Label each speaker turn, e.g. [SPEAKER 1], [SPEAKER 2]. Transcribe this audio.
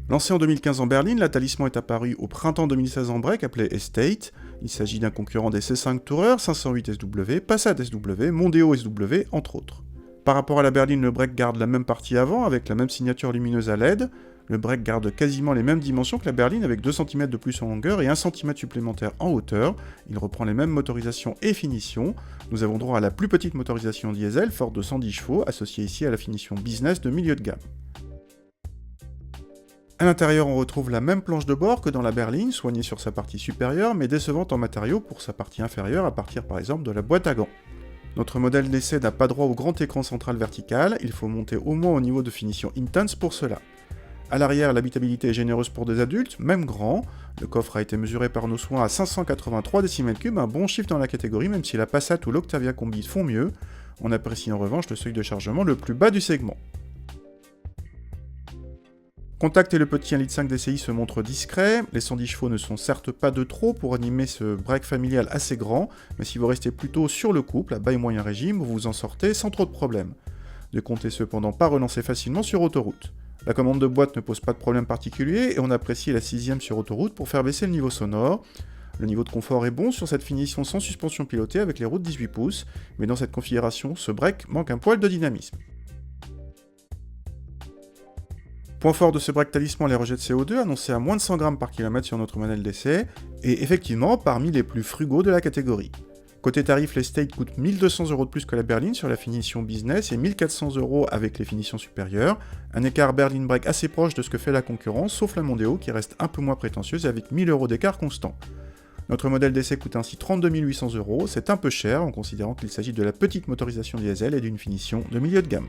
[SPEAKER 1] Lancé en 2015 en berline, la Talisman est apparue au printemps 2016 en break, appelé Estate. Il s'agit d'un concurrent des C5 Tourer, 508 SW, Passat SW, Mondeo SW, entre autres. Par rapport à la berline, le break garde la même partie avant, avec la même signature lumineuse à LED. Le break garde quasiment les mêmes dimensions que la berline, avec 2 cm de plus en longueur et 1 cm supplémentaire en hauteur. Il reprend les mêmes motorisations et finitions. Nous avons droit à la plus petite motorisation diesel, forte de 110 chevaux, associée ici à la finition business de milieu de gamme. À l'intérieur, on retrouve la même planche de bord que dans la berline, soignée sur sa partie supérieure, mais décevante en matériaux pour sa partie inférieure, à partir par exemple de la boîte à gants. Notre modèle d'essai n'a pas droit au grand écran central vertical, il faut monter au moins au niveau de finition Intense pour cela. À l'arrière, l'habitabilité est généreuse pour des adultes, même grands. Le coffre a été mesuré par nos soins à 583 décimètres-cubes, un bon chiffre dans la catégorie, même si la Passat ou l'Octavia Combi font mieux. On apprécie en revanche le seuil de chargement le plus bas du segment. Contact et le petit 1,5 litre DCI se montrent discrets, les 110 chevaux ne sont certes pas de trop pour animer ce break familial assez grand, mais si vous restez plutôt sur le couple, à bas et moyen régime, vous vous en sortez sans trop de problèmes. Ne comptez cependant pas relancer facilement sur autoroute. La commande de boîte ne pose pas de problème particulier et on apprécie la 6ème sur autoroute pour faire baisser le niveau sonore. Le niveau de confort est bon sur cette finition sans suspension pilotée avec les roues de 18 pouces, mais dans cette configuration, ce break manque un poil de dynamisme. Point fort de ce break Talisman, les rejets de CO2 annoncés à moins de 100 grammes par kilomètre sur notre modèle d'essai, et effectivement parmi les plus frugaux de la catégorie. Côté tarif, l'Estate coûte 1 200 € de plus que la berline sur la finition business et 1 400 € avec les finitions supérieures, un écart berline break assez proche de ce que fait la concurrence, sauf la Mondeo qui reste un peu moins prétentieuse avec 1 000 € d'écart constant. Notre modèle d'essai coûte ainsi 32 800 €, c'est un peu cher en considérant qu'il s'agit de la petite motorisation diesel et d'une finition de milieu de gamme.